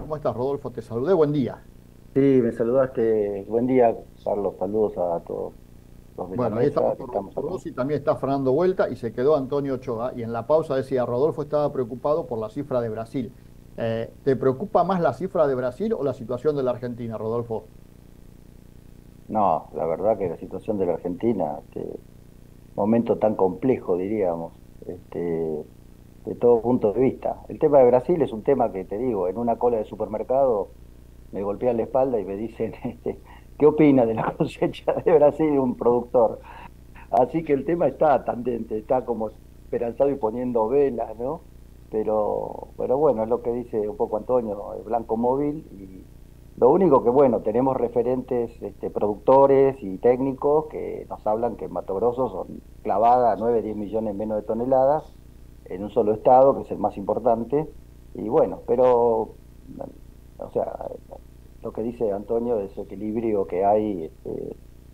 ¿Cómo estás, Rodolfo? Te saludé, buen día. Sí, me saludaste. Buen día, Carlos. Saludos a todos los de la Bueno, ahí mesa estamos que con estamos Rodolfo acá. Rossi, también está Fernando Vuelta y se quedó Antonio Ochoa. Y en la pausa decía, Rodolfo estaba preocupado por la cifra de Brasil. ¿Te preocupa más la cifra de Brasil o la situación de la Argentina, Rodolfo? No, la verdad que la situación de la Argentina, momento tan complejo, diríamos, de todo punto de vista. El tema de Brasil es un tema que, te digo, en una cola de supermercado me golpean la espalda y me dicen, ¿qué opina de la cosecha de Brasil un productor? Así que el tema está candente, está como esperanzado y poniendo velas, ¿no? Pero bueno, es lo que dice un poco Antonio, el Blanco Móvil, y lo único que, bueno, tenemos referentes productores y técnicos que nos hablan que en Mato Grosso son clavadas 9 10 millones menos de toneladas en un solo estado, que es el más importante, y bueno, pero, o sea, lo que dice Antonio de ese equilibrio que hay,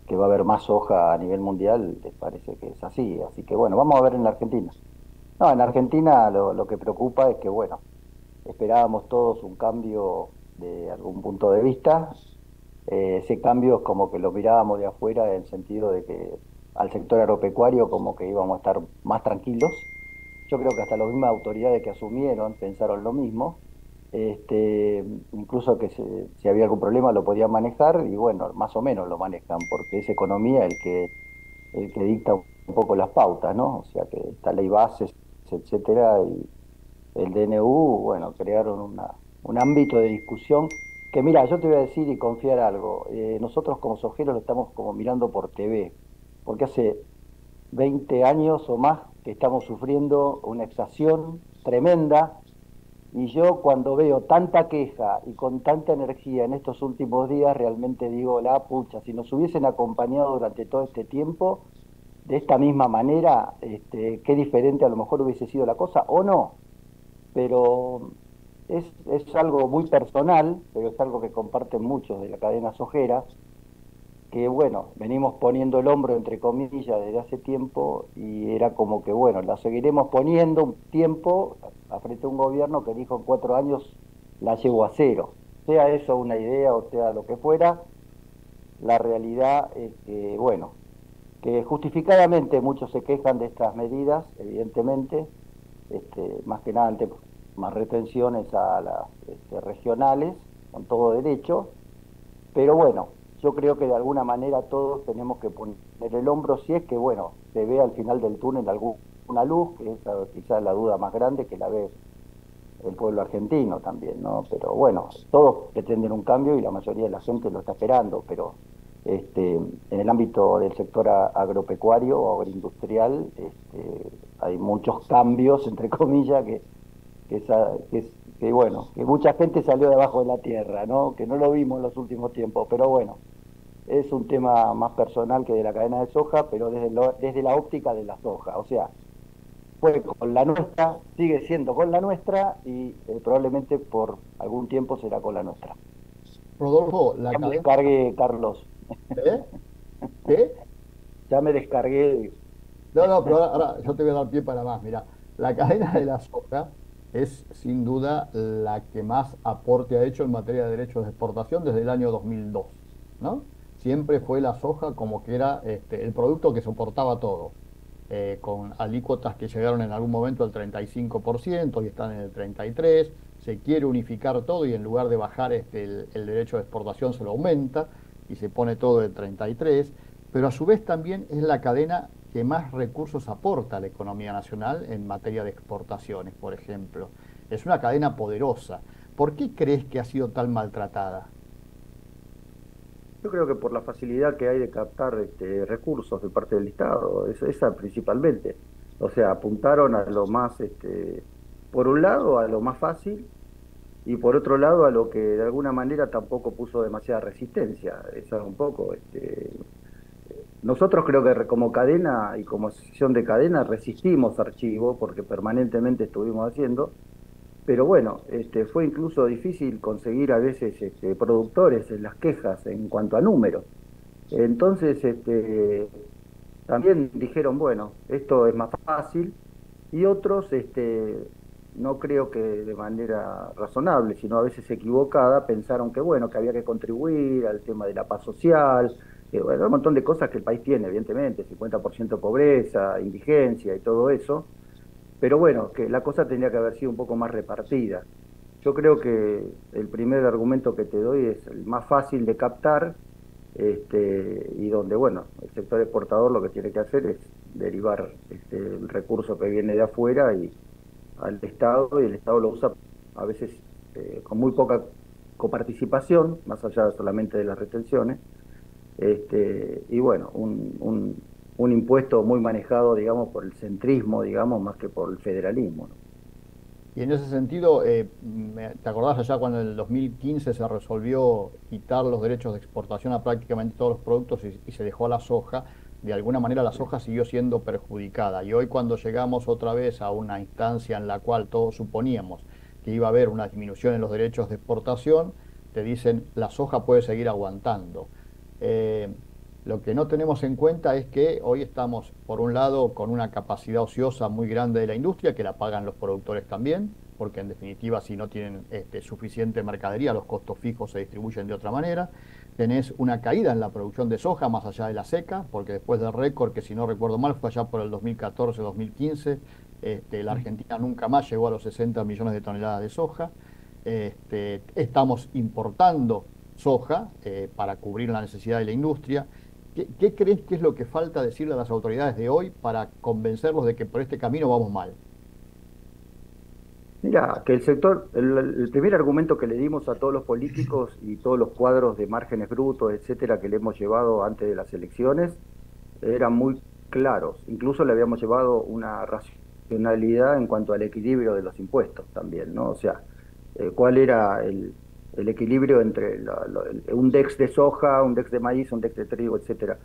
que va a haber más soja a nivel mundial, parece que es así. Así que bueno, vamos a ver en la Argentina. No, en Argentina lo que preocupa es que, bueno, esperábamos todos un cambio de algún punto de vista. Ese cambio es como que lo mirábamos de afuera en el sentido de que al sector agropecuario como que íbamos a estar más tranquilos. Yo creo que hasta las mismas autoridades que asumieron pensaron lo mismo. Incluso que si había algún problema lo podían manejar y bueno, más o menos lo manejan porque es economía el que dicta un poco las pautas, ¿no? O sea que esta ley bases, etcétera, y el DNU, bueno, crearon un ámbito de discusión que mira, yo te voy a decir y confiar algo, nosotros como sojeros lo estamos como mirando por TV, porque hace 20 años o más que estamos sufriendo una exhaustión tremenda y yo cuando veo tanta queja y con tanta energía en estos últimos días, realmente digo, la pucha, si nos hubiesen acompañado durante todo este tiempo, de esta misma manera, qué diferente a lo mejor hubiese sido la cosa, o no, pero es algo muy personal, pero es algo que comparten muchos de la cadena sojera, que bueno, venimos poniendo el hombro entre comillas desde hace tiempo y era como que bueno, la seguiremos poniendo un tiempo a frente a un gobierno que dijo en 4 años la llevo a cero. Sea eso una idea o sea lo que fuera, la realidad es que bueno, que justificadamente muchos se quejan de estas medidas, evidentemente, más que nada ante más retenciones a las regionales, con todo derecho, pero bueno, yo creo que de alguna manera todos tenemos que poner el hombro si es que, bueno, se ve al final del túnel alguna luz, que es quizás la duda más grande que la ve el pueblo argentino también, ¿no? Pero bueno, todos pretenden un cambio y la mayoría de la gente lo está esperando, pero en el ámbito del sector agropecuario o agroindustrial hay muchos cambios, entre comillas, que bueno, que mucha gente salió debajo de la tierra, ¿no? Que no lo vimos en los últimos tiempos, pero bueno, es un tema más personal que de la cadena de soja, pero desde la óptica de la soja. O sea, fue con la nuestra, sigue siendo con la nuestra y probablemente por algún tiempo será con la nuestra. Rodolfo, la Ya me cadena... descargué, Carlos. ¿Eh? ¿Qué? Ya me descargué. No, no, pero ahora yo te voy a dar pie para más. Mira, la cadena de la soja es sin duda la que más aporte ha hecho en materia de derechos de exportación desde el año 2002, ¿no? Siempre fue la soja como que era el producto que soportaba todo, con alícuotas que llegaron en algún momento al 35% y están en el 33%. Se quiere unificar todo y en lugar de bajar el derecho de exportación se lo aumenta y se pone todo en 33%, pero a su vez también es la cadena que más recursos aporta a la economía nacional en materia de exportaciones, por ejemplo. Es una cadena poderosa. ¿Por qué crees que ha sido tan maltratada? Yo creo que por la facilidad que hay de captar recursos de parte del Estado, esa principalmente. O sea, apuntaron a lo más, por un lado, a lo más fácil y por otro lado, a lo que de alguna manera tampoco puso demasiada resistencia. Esa es un poco. Nosotros creo que como cadena y como asociación de cadena resistimos archivo porque permanentemente estuvimos haciendo. Pero bueno, fue incluso difícil conseguir a veces productores en las quejas en cuanto a números. Entonces, también dijeron, bueno, esto es más fácil, y otros, no creo que de manera razonable, sino a veces equivocada, pensaron que bueno, que había que contribuir al tema de la paz social, que bueno, un montón de cosas que el país tiene, evidentemente, 50% de pobreza, indigencia y todo eso, pero bueno, que la cosa tendría que haber sido un poco más repartida. Yo creo que el primer argumento que te doy es el más fácil de captar, y donde, bueno, el sector exportador lo que tiene que hacer es derivar el recurso que viene de afuera y al Estado, y el Estado lo usa a veces con muy poca coparticipación, más allá solamente de las retenciones, y bueno, un impuesto muy manejado, digamos, por el centrismo, digamos, más que por el federalismo, ¿no? Y en ese sentido, ¿te acordás allá cuando en el 2015 se resolvió quitar los derechos de exportación a prácticamente todos los productos y se dejó a la soja? De alguna manera la soja siguió siendo perjudicada. Y hoy cuando llegamos otra vez a una instancia en la cual todos suponíamos que iba a haber una disminución en los derechos de exportación, te dicen la soja puede seguir aguantando. Eh, lo que no tenemos en cuenta es que hoy estamos, por un lado, con una capacidad ociosa muy grande de la industria, que la pagan los productores también, porque en definitiva, si no tienen suficiente mercadería, los costos fijos se distribuyen de otra manera. Tenés una caída en la producción de soja, más allá de la seca, porque después del récord, que si no recuerdo mal, fue allá por el 2014-2015, la Argentina nunca más llegó a los 60 millones de toneladas de soja. Estamos importando soja para cubrir la necesidad de la industria. ¿Qué crees que es lo que falta decirle a las autoridades de hoy para convencerlos de que por este camino vamos mal? Mira, que el sector, el primer argumento que le dimos a todos los políticos y todos los cuadros de márgenes brutos, etcétera, que le hemos llevado antes de las elecciones, eran muy claros. Incluso le habíamos llevado una racionalidad en cuanto al equilibrio de los impuestos también, ¿no? O sea, cuál era el equilibrio entre un DEX de soja, un DEX de maíz, un DEX de trigo, etcétera.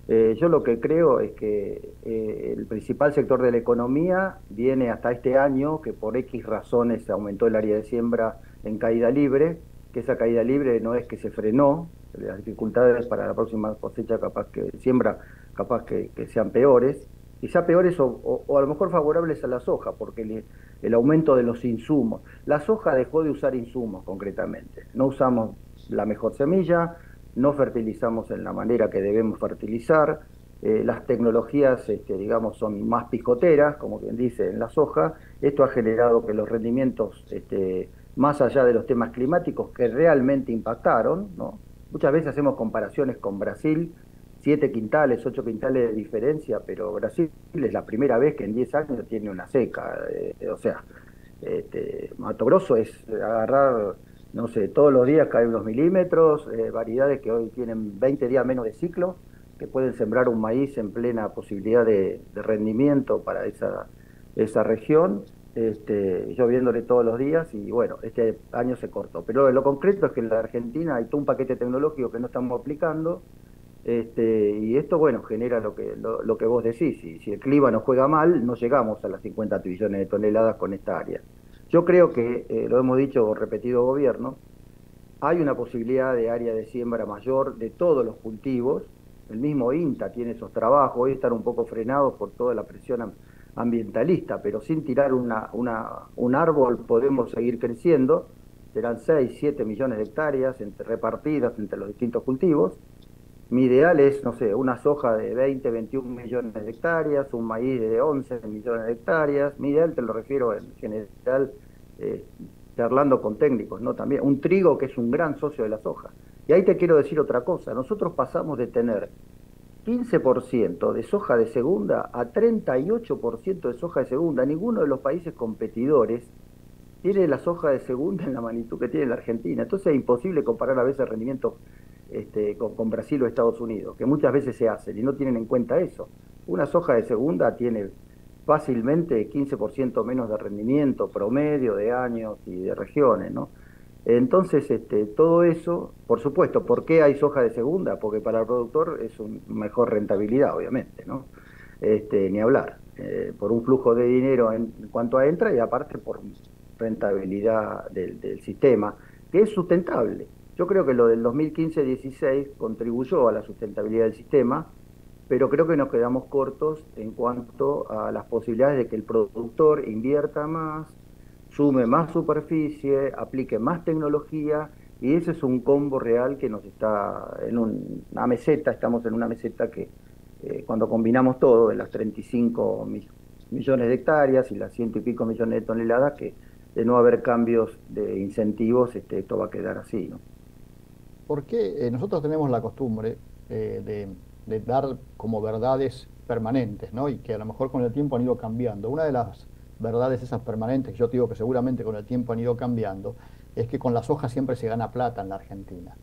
Yo lo que creo es que el principal sector de la economía viene hasta este año, que por X razones aumentó el área de siembra en caída libre, que esa caída libre no es que se frenó, las dificultades para la próxima cosecha capaz que siembra, capaz que sean peores, quizá peores o a lo mejor favorables a la soja, porque el aumento de los insumos. La soja dejó de usar insumos concretamente, no usamos la mejor semilla, no fertilizamos en la manera que debemos fertilizar, las tecnologías, digamos, son más picoteras, como quien dice, en la soja. Esto ha generado que los rendimientos, más allá de los temas climáticos que realmente impactaron, ¿no? Muchas veces hacemos comparaciones con Brasil, 7 quintales, 8 quintales de diferencia, pero Brasil es la primera vez que en 10 años tiene una seca, o sea, Mato Grosso es agarrar, no sé, todos los días caen unos milímetros, variedades que hoy tienen 20 días menos de ciclo, que pueden sembrar un maíz en plena posibilidad de rendimiento para esa región, lloviéndole todos los días y bueno, este año se cortó. Pero lo concreto es que en la Argentina hay todo un paquete tecnológico que no estamos aplicando, y esto, bueno, genera lo que vos decís. Si el clima nos juega mal, no llegamos a las 50 trillones de toneladas con esta área. Yo creo que, lo hemos dicho o repetido gobierno, hay una posibilidad de área de siembra mayor de todos los cultivos. El mismo INTA tiene esos trabajos, hoy están un poco frenados por toda la presión ambientalista, pero sin tirar un árbol podemos seguir creciendo. Serán 6, 7 millones de hectáreas repartidas entre los distintos cultivos. Mi ideal es, no sé, una soja de 20, 21 millones de hectáreas, un maíz de 11 millones de hectáreas. Mi ideal te lo refiero en general, eh, charlando con técnicos, ¿no? También un trigo que es un gran socio de la soja. Y ahí te quiero decir otra cosa. Nosotros pasamos de tener 15% de soja de segunda a 38% de soja de segunda. Ninguno de los países competidores tiene la soja de segunda en la magnitud que tiene la Argentina. Entonces es imposible comparar a veces rendimientos, con Brasil o Estados Unidos, que muchas veces se hacen y no tienen en cuenta eso. Una soja de segunda tiene fácilmente 15% menos de rendimiento promedio de años y de regiones, ¿no? Entonces, todo eso, por supuesto, ¿por qué hay soja de segunda? Porque para el productor es una mejor rentabilidad, obviamente, ¿no? Ni hablar, por un flujo de dinero en cuanto a entra y aparte por rentabilidad del sistema, que es sustentable. Yo creo que lo del 2015-16 contribuyó a la sustentabilidad del sistema, pero creo que nos quedamos cortos en cuanto a las posibilidades de que el productor invierta más, sume más superficie, aplique más tecnología, y ese es un combo real que nos está en una meseta, estamos en una meseta que cuando combinamos todo, de las 35 millones de hectáreas y las ciento y pico millones de toneladas, que de no haber cambios de incentivos, esto va a quedar así, ¿no? Porque nosotros tenemos la costumbre de dar como verdades permanentes, ¿no? Y que a lo mejor con el tiempo han ido cambiando. Una de las verdades esas permanentes, que yo te digo que seguramente con el tiempo han ido cambiando, es que con la soja siempre se gana plata en la Argentina.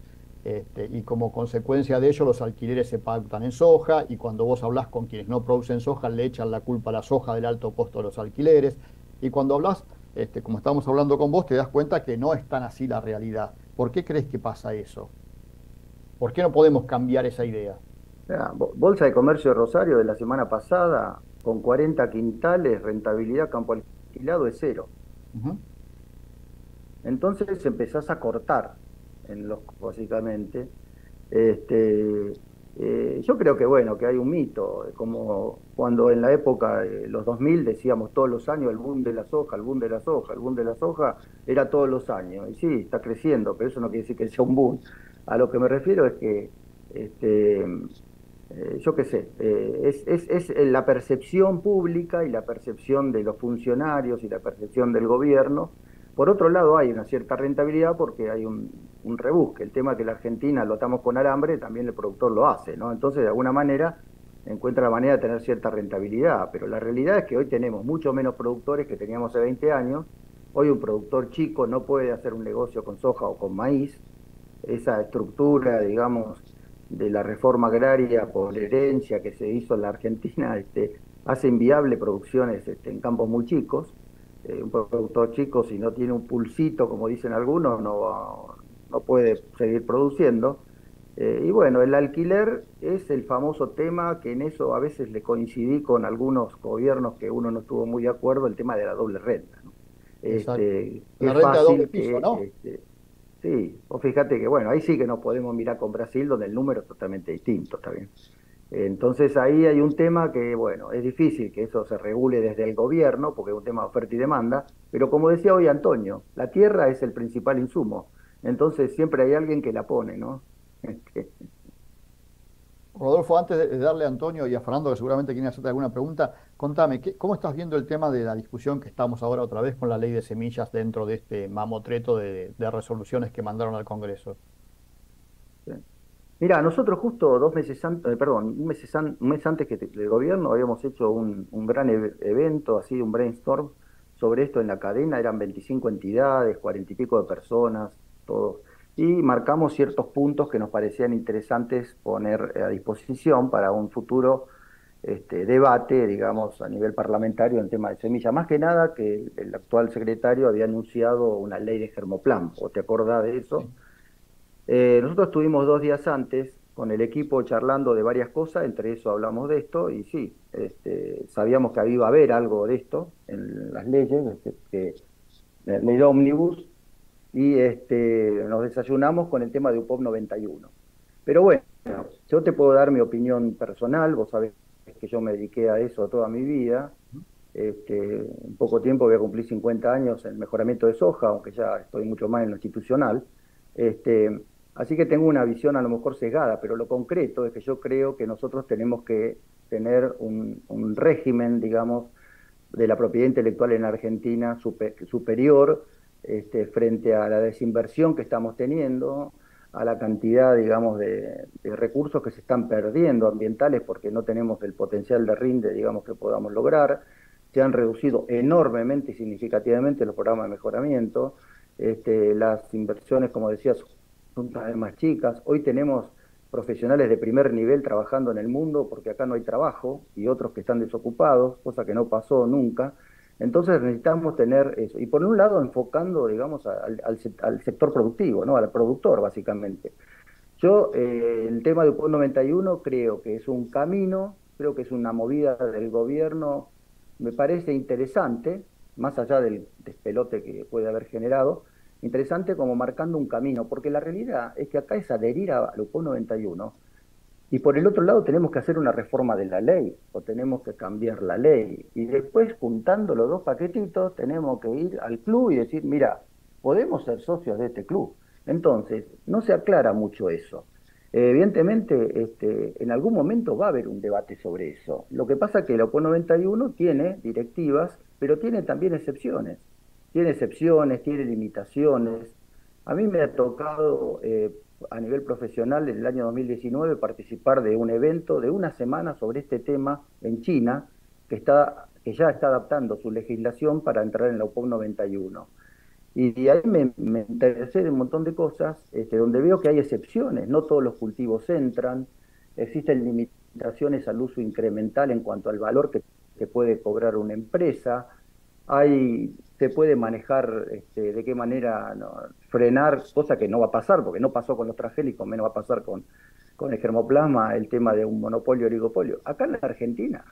Y como consecuencia de ello, los alquileres se pactan en soja, y cuando vos hablás con quienes no producen soja, le echan la culpa a la soja del alto costo de los alquileres. Y cuando hablas, como estamos hablando con vos, te das cuenta que no es tan así la realidad. ¿Por qué crees que pasa eso? ¿Por qué no podemos cambiar esa idea? Bolsa de Comercio de Rosario de la semana pasada, con 40 quintales, rentabilidad campo alquilado es cero. Ujú. Entonces empezás a cortar básicamente. Este, yo creo que bueno, que hay un mito, como cuando en la época de los 2000 decíamos todos los años el boom de la soja, el boom de la soja, el boom de la soja, era todos los años. Y sí, está creciendo, pero eso no quiere decir que sea un boom. A lo que me refiero es que, este, yo qué sé, es la percepción pública y la percepción de los funcionarios y la percepción del gobierno. Por otro lado, hay una cierta rentabilidad porque hay un rebusque. El tema que la Argentina lo atamos con alambre, también el productor lo hace, ¿no? Entonces, de alguna manera, encuentra la manera de tener cierta rentabilidad. Pero la realidad es que hoy tenemos mucho menos productores que teníamos hace 20 años. Hoy un productor chico no puede hacer un negocio con soja o con maíz. Esa estructura, digamos, de la reforma agraria por herencia que se hizo en la Argentina, hace inviable producciones en campos muy chicos. Un productor chico, si no tiene un pulsito, como dicen algunos, no puede seguir produciendo. Y bueno, el alquiler es el famoso tema que en eso a veces le coincidí con algunos gobiernos que uno no estuvo muy de acuerdo, el tema de la doble renta, ¿no? Exacto. La Qué renta de doble fácil piso, que, ¿no? sí, o fíjate que bueno, ahí sí que nos podemos mirar con Brasil, donde el número es totalmente distinto, está bien. Entonces ahí hay un tema que, bueno, es difícil que eso se regule desde el gobierno, porque es un tema de oferta y demanda, pero como decía hoy Antonio, la tierra es el principal insumo, entonces siempre hay alguien que la pone, ¿no? Este, Rodolfo, antes de darle a Antonio y a Fernando, que seguramente quieren hacerte alguna pregunta, contame, ¿cómo estás viendo el tema de la discusión que estamos ahora otra vez con la ley de semillas dentro de este mamotreto de resoluciones que mandaron al Congreso? Mira, nosotros justo 2 meses antes, perdón, un mes antes del gobierno habíamos hecho un gran evento, así, un brainstorm sobre esto en la cadena, eran 25 entidades, 40 y pico de personas, todos, y marcamos ciertos puntos que nos parecían interesantes poner a disposición para un futuro debate, digamos, a nivel parlamentario en tema de semilla. Más que nada que el actual secretario había anunciado una ley de germoplan, ¿o te acordás de eso? Sí. Nosotros estuvimos 2 días antes con el equipo charlando de varias cosas, entre eso hablamos de esto, y sí, sabíamos que iba a haber algo de esto en las leyes, la ley de ómnibus, y nos desayunamos con el tema de UPOP 91. Pero bueno, yo te puedo dar mi opinión personal, vos sabés que yo me dediqué a eso toda mi vida. En poco tiempo voy a cumplir 50 años en mejoramiento de soja, aunque ya estoy mucho más en lo institucional. Este, Así que tengo una visión a lo mejor sesgada, pero lo concreto es que yo creo que nosotros tenemos que tener un régimen, digamos, de la propiedad intelectual en Argentina superior, frente a la desinversión que estamos teniendo, a la cantidad, digamos, de recursos que se están perdiendo ambientales porque no tenemos el potencial de rinde, digamos, que podamos lograr. Se han reducido enormemente y significativamente los programas de mejoramiento. Las inversiones, como decías, son cada vez más chicas. Hoy tenemos profesionales de primer nivel trabajando en el mundo porque acá no hay trabajo y otros que están desocupados, cosa que no pasó nunca. Entonces necesitamos tener eso. Y por un lado enfocando, digamos, al sector productivo, ¿no? Al productor, básicamente. Yo, el tema de UPON 91 creo que es un camino, creo que es una movida del gobierno, me parece interesante, más allá del despelote que puede haber generado, interesante como marcando un camino, porque la realidad es que acá es adherir al UPON 91 Y por el otro lado tenemos que hacer una reforma de la ley o tenemos que cambiar la ley. Y después, juntando los dos paquetitos, tenemos que ir al club y decir, mira, podemos ser socios de este club. Entonces, no se aclara mucho eso. Evidentemente, en algún momento va a haber un debate sobre eso. Lo que pasa es que la OPO 91 tiene directivas, pero tiene también excepciones. Tiene excepciones, tiene limitaciones. A mí me ha tocado a nivel profesional en el año 2019 participar de un evento de una semana sobre este tema en China, que ya está adaptando su legislación para entrar en la OPOP 91. Y ahí me interesé de un montón de cosas, donde veo que hay excepciones, no todos los cultivos entran, existen limitaciones al uso incremental en cuanto al valor que puede cobrar una empresa, se puede manejar de qué manera no, frenar, cosa que no va a pasar, porque no pasó con los transgénicos, menos va a pasar con el germoplasma, el tema de un monopolio oligopolio. Acá en la Argentina,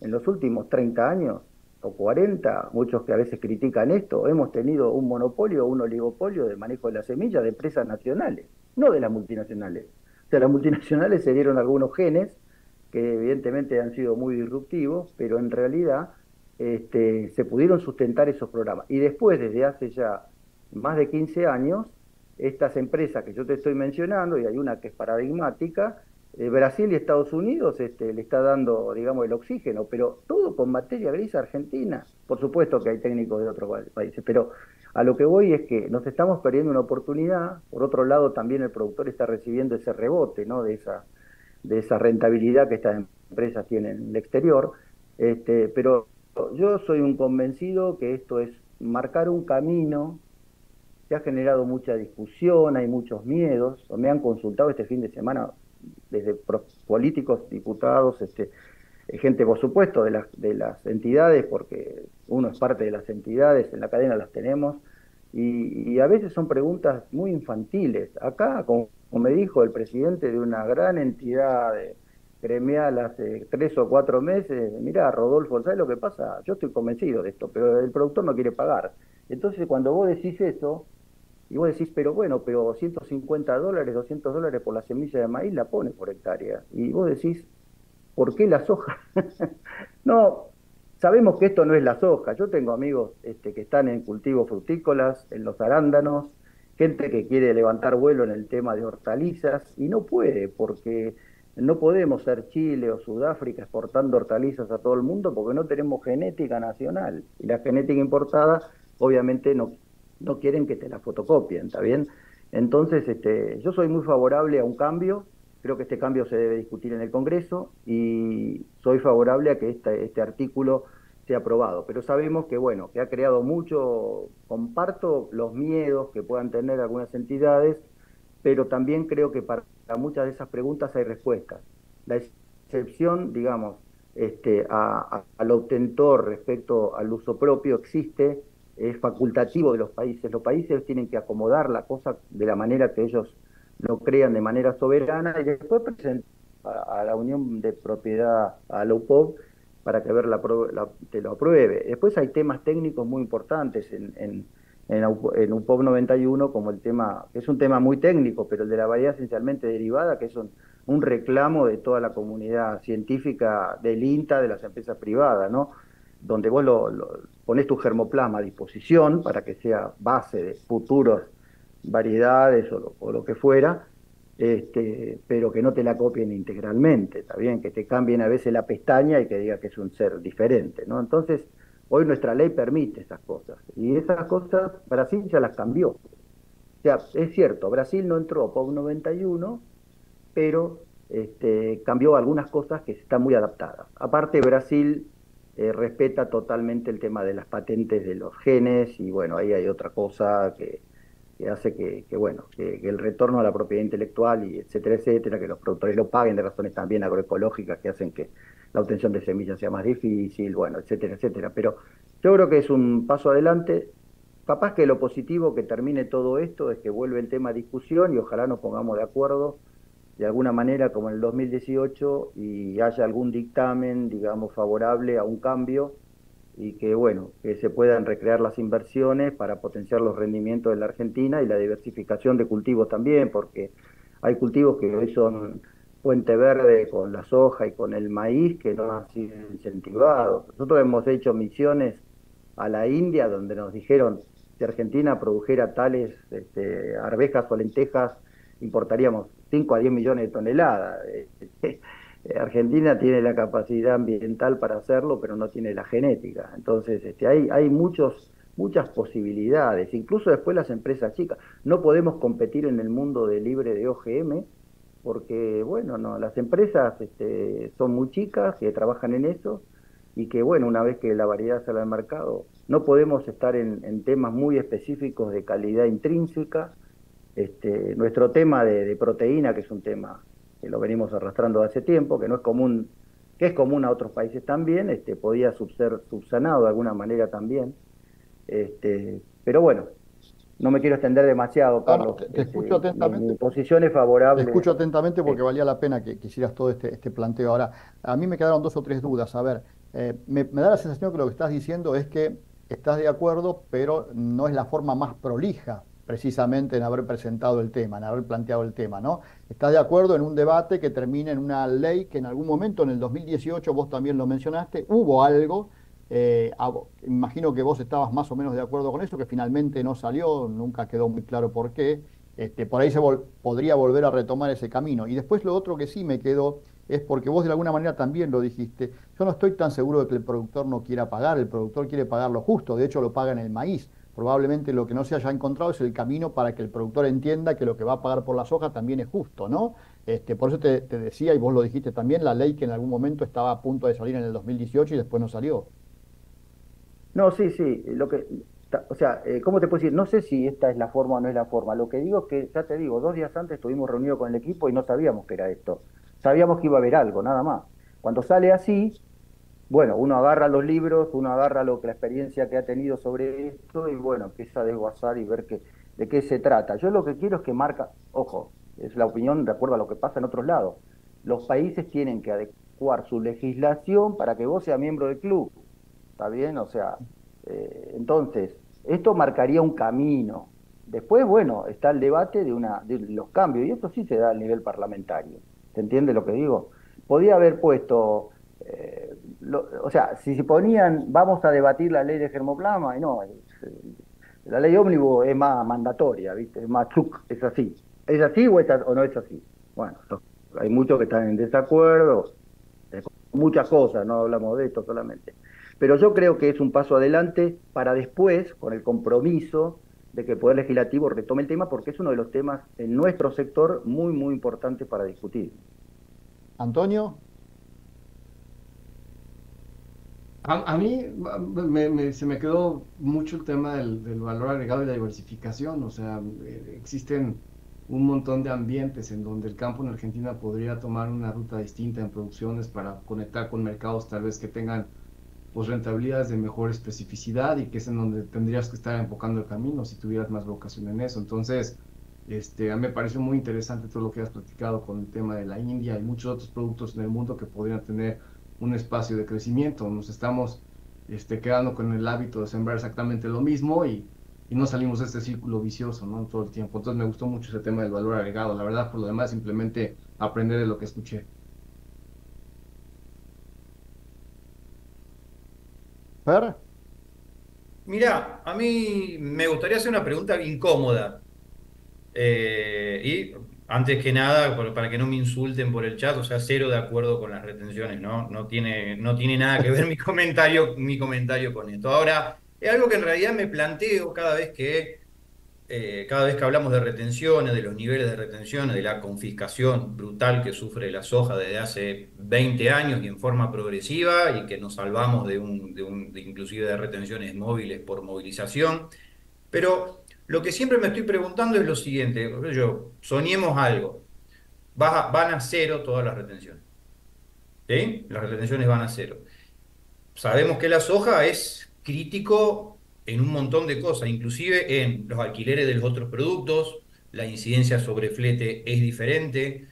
en los últimos 30 años o 40, muchos que a veces critican esto, hemos tenido un monopolio o un oligopolio de manejo de las semillas de empresas nacionales, no de las multinacionales. O sea, las multinacionales se dieron algunos genes que evidentemente han sido muy disruptivos, pero en realidad se pudieron sustentar esos programas. Y después, desde hace ya más de 15 años, estas empresas que yo te estoy mencionando, y hay una que es paradigmática, Brasil y Estados Unidos le está dando, digamos, el oxígeno, pero todo con materia gris argentina. Por supuesto que hay técnicos de otros países, pero a lo que voy es que nos estamos perdiendo una oportunidad. Por otro lado, también el productor está recibiendo ese rebote, ¿no? De esa rentabilidad que estas empresas tienen en el exterior. Pero yo soy un convencido que esto es marcar un camino. Se ha generado mucha discusión, hay muchos miedos. Me han consultado este fin de semana desde políticos, diputados, gente por supuesto de las entidades, porque uno es parte de las entidades, en la cadena las tenemos, y a veces son preguntas muy infantiles. Acá, como me dijo el presidente de una gran entidad gremial hace 3 o 4 meses, mira, Rodolfo, ¿sabes lo que pasa? Yo estoy convencido de esto, pero el productor no quiere pagar. Entonces, cuando vos decís eso, y vos decís, pero bueno, pero $150, $200 por la semilla de maíz la pone por hectárea. Y vos decís, ¿por qué la soja? No, sabemos que esto no es la soja. Yo tengo amigos que están en cultivos frutícolas, en los arándanos, gente que quiere levantar vuelo en el tema de hortalizas y no puede porque no podemos ser Chile o Sudáfrica exportando hortalizas a todo el mundo porque no tenemos genética nacional. Y la genética importada obviamente no quieren que te la fotocopien, ¿está bien? Entonces, yo soy muy favorable a un cambio. Creo que este cambio se debe discutir en el Congreso y soy favorable a que este artículo sea aprobado. Pero sabemos que, bueno, que ha creado mucho, comparto los miedos que puedan tener algunas entidades, pero también creo que para muchas de esas preguntas hay respuestas. La excepción, digamos, al obtentor respecto al uso propio existe, es facultativo de los países. Los países tienen que acomodar la cosa de la manera que ellos lo crean de manera soberana y después presentar a la Unión de Propiedad, a la UPOV, para que te lo apruebe. Después hay temas técnicos muy importantes en UPOV 91, como el tema, que es un tema muy técnico, pero el de la variedad esencialmente derivada, que es un reclamo de toda la comunidad científica del INTA, de las empresas privadas, ¿no? Donde vos ponés tu germoplasma a disposición para que sea base de futuros variedades o lo que fuera, pero que no te la copien integralmente, ¿está bien? Que te cambien a veces la pestaña y que diga que es un ser diferente, ¿no? Entonces, hoy nuestra ley permite esas cosas, y esas cosas Brasil ya las cambió. O sea, es cierto, Brasil no entró a POV 91, pero cambió algunas cosas que están muy adaptadas. Aparte, Brasil respeta totalmente el tema de las patentes de los genes, y bueno, ahí hay otra cosa que hace bueno, que el retorno a la propiedad intelectual y etcétera, etcétera, que los productores lo paguen de razones también agroecológicas que hacen que la obtención de semillas sea más difícil, bueno, etcétera, etcétera. Pero yo creo que es un paso adelante. Capaz que lo positivo que termine todo esto es que vuelve el tema a discusión y ojalá nos pongamos de acuerdo de alguna manera como en el 2018 y haya algún dictamen, digamos, favorable a un cambio y que, bueno, que se puedan recrear las inversiones para potenciar los rendimientos de la Argentina y la diversificación de cultivos también, porque hay cultivos que hoy son puente verde con la soja y con el maíz que no han sido incentivados. Nosotros hemos hecho misiones a la India donde nos dijeron si Argentina produjera tales arvejas o lentejas, importaríamos 5 a 10 millones de toneladas. Argentina tiene la capacidad ambiental para hacerlo, pero no tiene la genética. Entonces, hay muchas posibilidades, incluso después las empresas chicas. No podemos competir en el mundo de libre de OGM porque, bueno, no, las empresas son muy chicas que trabajan en eso y que, bueno, una vez que la variedad sale al mercado, no podemos estar en temas muy específicos de calidad intrínseca. Nuestro tema de proteína, que es un tema que lo venimos arrastrando hace tiempo, que no es común, que es común a otros países también, podía ser subsanado de alguna manera también. Pero bueno, no me quiero extender demasiado, No, no, Carlos. te escucho Mi atentamente. posición es Te favorable. escucho atentamente porque eh, valía la pena que hicieras todo este planteo. Ahora, a mí me quedaron dos o tres dudas. A ver, me da la sensación que lo que estás diciendo es que estás de acuerdo, pero no es la forma más prolija precisamente en haber presentado el tema, en haber planteado el tema, ¿no? Estás de acuerdo en un debate que termina en una ley que en algún momento, en el 2018, vos también lo mencionaste, hubo algo. Imagino que vos estabas más o menos de acuerdo con eso, que finalmente no salió, nunca quedó muy claro por qué. Por ahí podría volver a retomar ese camino. Y después lo otro que sí me quedó es porque vos de alguna manera también lo dijiste. Yo no estoy tan seguro de que el productor no quiera pagar, el productor quiere pagar lo justo, de hecho lo paga en el maíz. Probablemente lo que no se haya encontrado es el camino para que el productor entienda que lo que va a pagar por la soja también es justo, ¿no? Por eso te decía, y vos lo dijiste también, la ley que en algún momento estaba a punto de salir en el 2018 y después no salió. no, sí, sí, o sea, ¿cómo te puedo decir? No sé si esta es la forma o no es la forma. Lo que digo es que, ya te digo, 2 días antes estuvimos reunidos con el equipo y no sabíamos que era esto. Sabíamos que iba a haber algo, nada más. Cuando sale así, bueno, uno agarra los libros, uno agarra la experiencia que ha tenido sobre esto y bueno, empieza a desguazar y ver de qué se trata. Yo lo que quiero es que marca, ojo, es la opinión de acuerdo a lo que pasa en otros lados. Los países tienen que adecuar su legislación para que vos seas miembro del club. ¿Está bien? O sea, entonces, esto marcaría un camino. Después, bueno, está el debate de los cambios, y esto sí se da a nivel parlamentario. ¿Se entiende lo que digo? Podía haber puesto, o sea, si se ponían, vamos a debatir la ley de germoplasma, y no, la ley ómnibus es más mandatoria, ¿viste? Es más chuc, es así. ¿Es así o no es así? Bueno, hay muchos que están en desacuerdo, muchas cosas, no hablamos de esto solamente. Pero yo creo que es un paso adelante para después, con el compromiso de que el Poder Legislativo retome el tema, porque es uno de los temas en nuestro sector muy, muy importante para discutir. Antonio, A mí se me quedó mucho el tema del valor agregado y la diversificación. O sea, existen un montón de ambientes en donde el campo en Argentina podría tomar una ruta distinta en producciones para conectar con mercados tal vez que tengan pues rentabilidades de mejor especificidad y que es en donde tendrías que estar enfocando el camino si tuvieras más vocación en eso. Entonces, a mí me pareció muy interesante todo lo que has platicado con el tema de la India y muchos otros productos en el mundo que podrían tener un espacio de crecimiento. Nos estamos quedando con el hábito de sembrar exactamente lo mismo y no salimos de este círculo vicioso, ¿no? Todo el tiempo. Entonces me gustó mucho ese tema del valor agregado. La verdad, por lo demás, simplemente aprender de lo que escuché. Fer, Mirá, a mí me gustaría hacer una pregunta incómoda. Y antes que nada, para que no me insulten por el chat, o sea, cero de acuerdo con las retenciones, ¿no? No tiene nada que ver mi comentario con esto. Ahora, es algo que en realidad me planteo cada vez que hablamos de retenciones, de los niveles de retenciones, de la confiscación brutal que sufre la soja desde hace 20 años y en forma progresiva, y que nos salvamos inclusive de retenciones móviles por movilización. Pero lo que siempre me estoy preguntando es lo siguiente: soñemos algo, van a cero todas las retenciones, ¿sí? Las retenciones van a cero. Sabemos que la soja es crítico en un montón de cosas, inclusive en los alquileres de los otros productos. La incidencia sobre flete es diferente.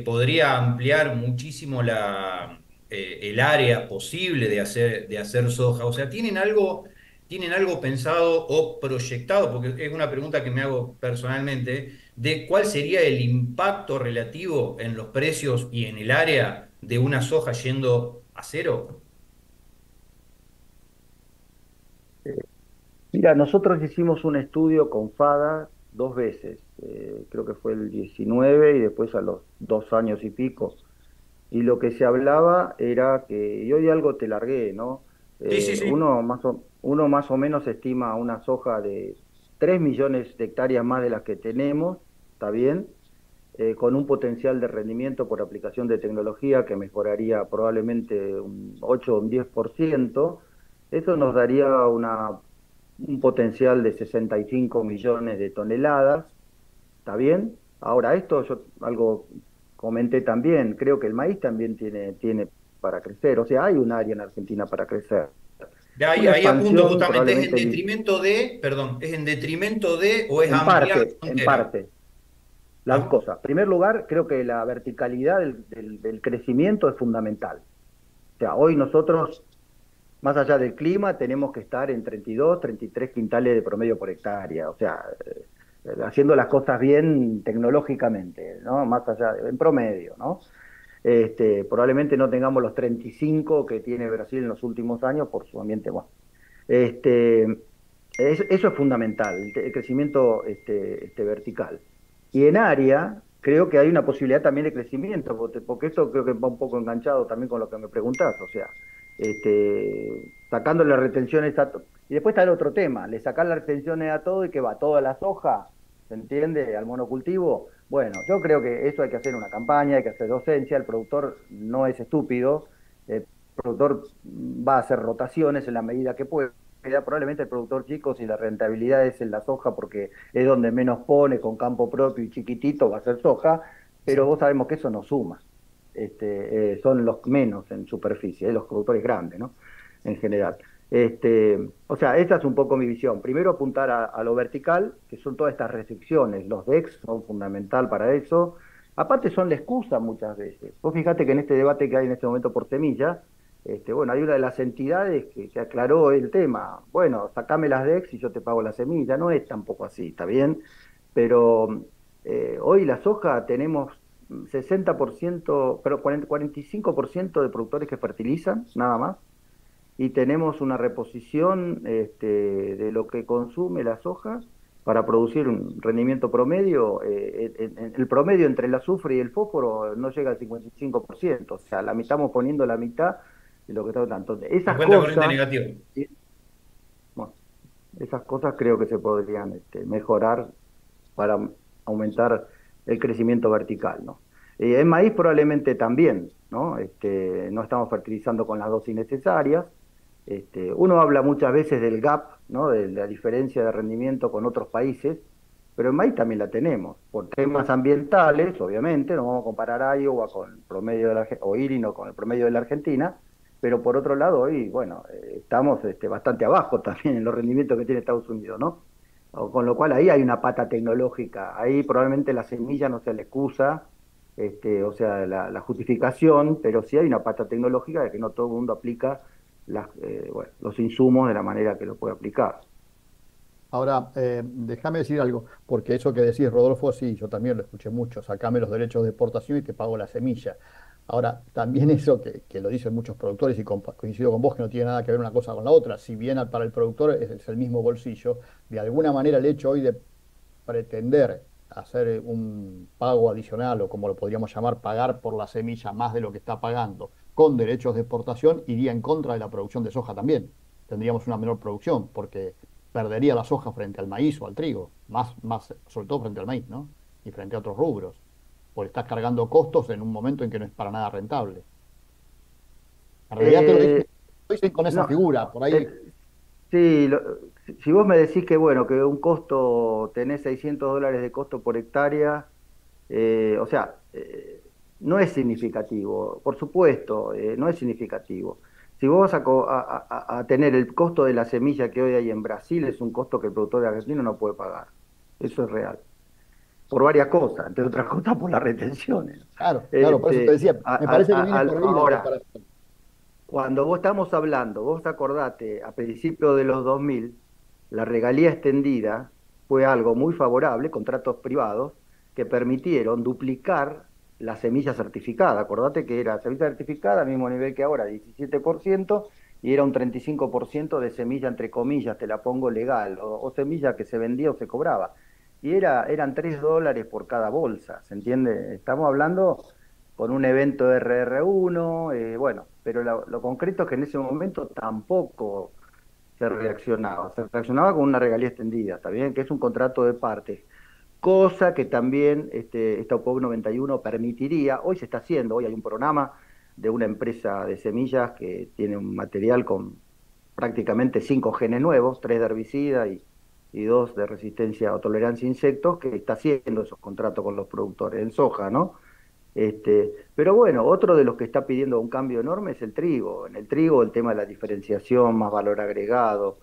Podría ampliar muchísimo el área posible de hacer soja. O sea, ¿tienen algo pensado o proyectado? Porque es una pregunta que me hago personalmente, de cuál sería el impacto relativo en los precios y en el área de una soja yendo a cero. Mira, nosotros hicimos un estudio con FADA 2 veces, creo que fue el 19 y después a los 2 años y pico. Y lo que se hablaba era que, y hoy algo te largué, ¿no? Sí, sí, sí. Uno más o menos estima una soja de 3 millones de hectáreas más de las que tenemos, ¿está bien? Con un potencial de rendimiento por aplicación de tecnología que mejoraría probablemente un 8 o un 10%. Eso nos daría un potencial de 65 millones de toneladas, ¿está bien? Ahora, esto yo algo comenté también, creo que el maíz también tiene para crecer, o sea, hay un área en Argentina para crecer. Ya ahí, Una ahí apunto expansión justamente, ¿es en probablemente detrimento de, perdón, es en detrimento de o es en ampliar la parte, en frontera? parte, las Ah, cosas. En primer lugar, creo que la verticalidad del crecimiento es fundamental. O sea, hoy nosotros, más allá del clima, tenemos que estar en 32, 33 quintales de promedio por hectárea. O sea, haciendo las cosas bien tecnológicamente, ¿no? Más allá, en promedio, ¿no? Probablemente no tengamos los 35 que tiene Brasil en los últimos años por su ambiente. Bueno, este, eso es fundamental, el crecimiento vertical. Y en área, creo que hay una posibilidad también de crecimiento, porque esto creo que va un poco enganchado también con lo que me preguntás, o sea, sacando las retenciones y después está el otro tema, le sacás las retenciones a todo y que va toda la soja, ¿se entiende? Al monocultivo. Bueno, yo creo que eso hay que hacer una campaña, hay que hacer docencia, el productor no es estúpido, el productor va a hacer rotaciones en la medida que pueda. Probablemente el productor chico, si la rentabilidad es en la soja, porque es donde menos pone, con campo propio y chiquitito, va a ser soja, pero sí. vos sabemos que eso no suma. Son los menos en superficie, los productores grandes, ¿no? En general. O sea, esa es un poco mi visión. Primero apuntar a lo vertical, que son todas estas restricciones. Los DEX son fundamental para eso. Aparte son la excusa muchas veces. Vos fíjate que en este debate que hay en este momento por semilla, bueno, hay una de las entidades que aclaró el tema. Bueno, sacame las DEX y yo te pago la semilla. No es tampoco así, ¿está bien? Pero hoy la soja tenemos 60%, pero 45% de productores que fertilizan, nada más, y tenemos una reposición de lo que consume la soja para producir un rendimiento promedio. El promedio entre el azufre y el fósforo no llega al 55%, o sea, estamos poniendo la mitad de lo que está tanto. Esas 50 corriente cosas, negativo. bueno, esas cosas creo que se podrían mejorar para aumentar el crecimiento vertical, ¿no? En maíz probablemente también, ¿no? No estamos fertilizando con las dosis necesarias. Uno habla muchas veces del gap, ¿no? De la diferencia de rendimiento con otros países, pero en maíz también la tenemos. Por temas ambientales, obviamente, no vamos a comparar Iowa con el promedio de o Illinois con el promedio de la Argentina, pero por otro lado, hoy, bueno, estamos bastante abajo también en los rendimientos que tiene Estados Unidos, ¿no? Con lo cual ahí hay una pata tecnológica, ahí probablemente la semilla no sea la excusa, o sea, la justificación, pero sí hay una pata tecnológica de que no todo el mundo aplica bueno, los insumos de la manera que lo puede aplicar. Ahora, déjame decir algo, porque eso que decís, Rodolfo, sí, yo también lo escuché mucho, sacame los derechos de exportación y te pago la semilla. Ahora, también eso que lo dicen muchos productores y coincido con vos que no tiene nada que ver una cosa con la otra, si bien para el productor es el mismo bolsillo, de alguna manera el hecho hoy de pretender hacer un pago adicional o como lo podríamos llamar, pagar por la semilla más de lo que está pagando con derechos de exportación, iría en contra de la producción de soja también. Tendríamos una menor producción porque perdería la soja frente al maíz o al trigo, más sobre todo frente al maíz, ¿no? Y frente a otros rubros, porque estás cargando costos en un momento en que no es para nada rentable. En realidad Eh, lo dicen con esa no, figura, por ahí. eh, sí, si vos me decís que bueno, que un costo, tenés $600 de costo por hectárea, o sea, no es significativo, por supuesto, no es significativo. Si vos vas a tener el costo de la semilla que hoy hay en Brasil, es un costo que el productor argentino no puede pagar. Eso es real. Por varias cosas, entre otras cosas por las retenciones. Claro, claro, por eso te decía, me parece que viene por ahí la Ahora, comparación. cuando vos estamos hablando, vos acordate, a principios de los 2000, la regalía extendida fue algo muy favorable, contratos privados, que permitieron duplicar la semilla certificada. Acordate que era semilla certificada al mismo nivel que ahora, 17%, y era un 35% de semilla, entre comillas, te la pongo legal, o semilla que se vendía o se cobraba. Y eran $3 por cada bolsa, ¿se entiende? Estamos hablando con un evento RR1, bueno, pero lo concreto es que en ese momento tampoco se reaccionaba con una regalía extendida, ¿está bien? Que es un contrato de partes, cosa que también esta UPOV 91 permitiría. Hoy se está haciendo, hoy hay un programa de una empresa de semillas que tiene un material con prácticamente 5 genes nuevos, 3 de herbicida y 2 de resistencia o tolerancia a insectos, que está haciendo esos contratos con los productores en soja, ¿no? Pero bueno, otro de los que está pidiendo un cambio enorme es el trigo. En el trigo el tema de la diferenciación, más valor agregado,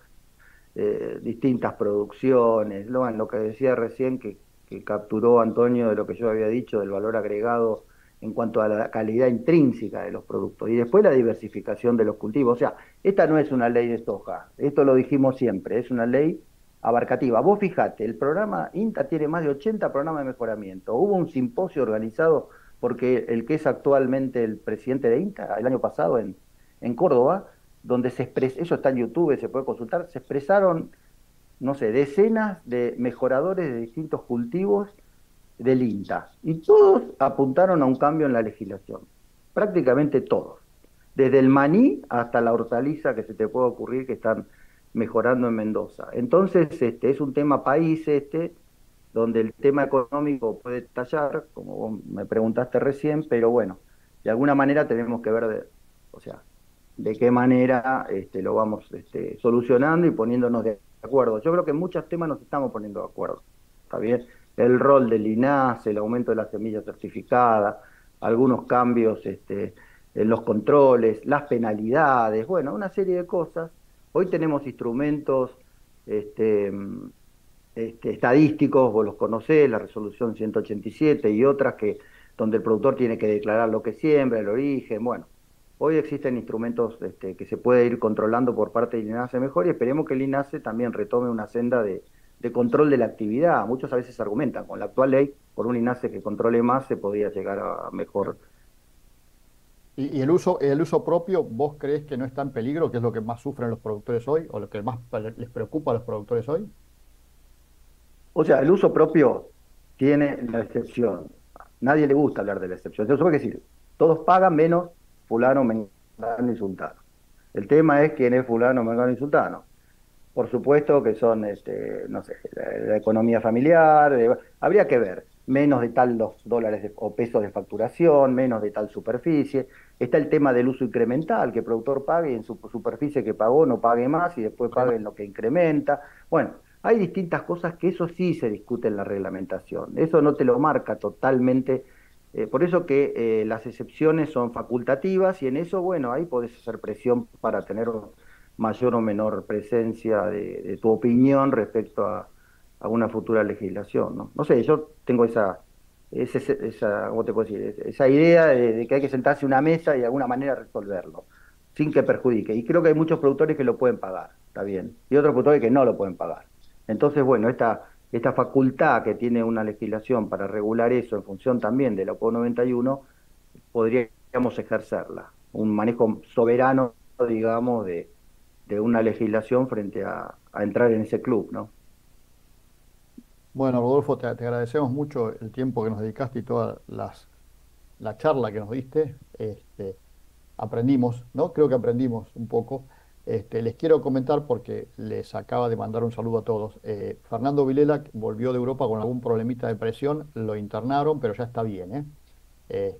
distintas producciones, ¿no? En lo que decía recién que capturó Antonio de lo que yo había dicho del valor agregado en cuanto a la calidad intrínseca de los productos. Y después la diversificación de los cultivos. O sea, esta no es una ley de soja, esto lo dijimos siempre, es una ley abarcativa. Vos fijate, el programa INTA tiene más de 80 programas de mejoramiento. Hubo un simposio organizado porque el que es actualmente el presidente de INTA, el año pasado en Córdoba, donde eso está en YouTube, se puede consultar, se expresaron, no sé, decenas de mejoradores de distintos cultivos del INTA, y todos apuntaron a un cambio en la legislación, prácticamente todos, desde el maní hasta la hortaliza que se te puede ocurrir que están mejorando en Mendoza. Entonces, es un tema país donde el tema económico puede estallar, como vos me preguntaste recién, pero bueno, de alguna manera tenemos que ver, o sea, de qué manera lo vamos solucionando y poniéndonos de acuerdo. Yo creo que en muchos temas nos estamos poniendo de acuerdo, ¿está bien? El rol del INASE, el aumento de la semilla certificada, algunos cambios en los controles, las penalidades, bueno, una serie de cosas. Hoy tenemos instrumentos este, estadísticos, vos los conocés, la resolución 187 y otras donde el productor tiene que declarar lo que siembra, el origen, bueno. Hoy existen instrumentos que se puede ir controlando por parte del INASE mejor, y esperemos que el INASE también retome una senda de control de la actividad. Muchos a veces argumentan, con la actual ley, por un INASE que controle más se podría llegar a mejor. ¿Y el uso propio, vos crees que no está en peligro, que es lo que más sufren los productores hoy, o lo que más les preocupa a los productores hoy? O sea, el uso propio tiene la excepción. Nadie le gusta hablar de la excepción. Eso quiere decir, todos pagan menos fulano, mengano y sultano. El tema es quién es fulano, mengano y sultano. Por supuesto que son, no sé, la economía familiar, habría que ver, menos de tal los dólares o pesos de facturación, menos de tal superficie. Está el tema del uso incremental, que el productor pague y en su superficie que pagó no pague más y después pague en lo que incrementa. Bueno, hay distintas cosas que eso sí se discute en la reglamentación. Eso no te lo marca totalmente. Por eso que las excepciones son facultativas, y en eso, bueno, ahí podés hacer presión para tener mayor o menor presencia de tu opinión respecto a una futura legislación, ¿no? No sé, yo tengo ¿cómo te puedo decir? Esa idea de que hay que sentarse a una mesa y de alguna manera resolverlo, sin que perjudique. Y creo que hay muchos productores que lo pueden pagar, está bien, y otros productores que no lo pueden pagar. Entonces, bueno, esta facultad que tiene una legislación para regular eso en función también de la UPO 91, podríamos ejercerla. Un manejo soberano, digamos, de una legislación frente a entrar en ese club, ¿no? Bueno, Rodolfo, te agradecemos mucho el tiempo que nos dedicaste y toda la charla que nos diste. Aprendimos, ¿no? Creo que aprendimos un poco. Les quiero comentar porque les acaba de mandar un saludo a todos. Fernando Vilela volvió de Europa con algún problemita de presión, lo internaron, pero ya está bien, ¿eh?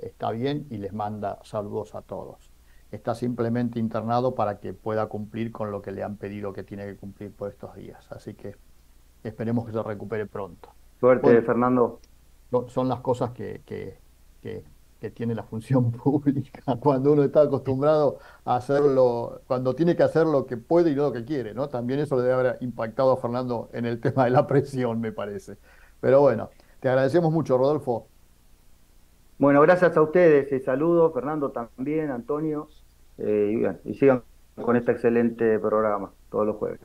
Está bien y les manda saludos a todos. Está simplemente internado para que pueda cumplir con lo que le han pedido que tiene que cumplir por estos días. Así que esperemos que se recupere pronto. Suerte, Bueno, Fernando. son las cosas que tiene la función pública, cuando uno está acostumbrado a hacerlo, cuando tiene que hacer lo que puede y no lo que quiere, ¿no? También eso le debe haber impactado a Fernando en el tema de la presión, me parece. Pero bueno, te agradecemos mucho, Rodolfo. Bueno, gracias a ustedes. Saludos, Fernando también, Antonio. Y, bueno, y sigan con este excelente programa todos los jueves.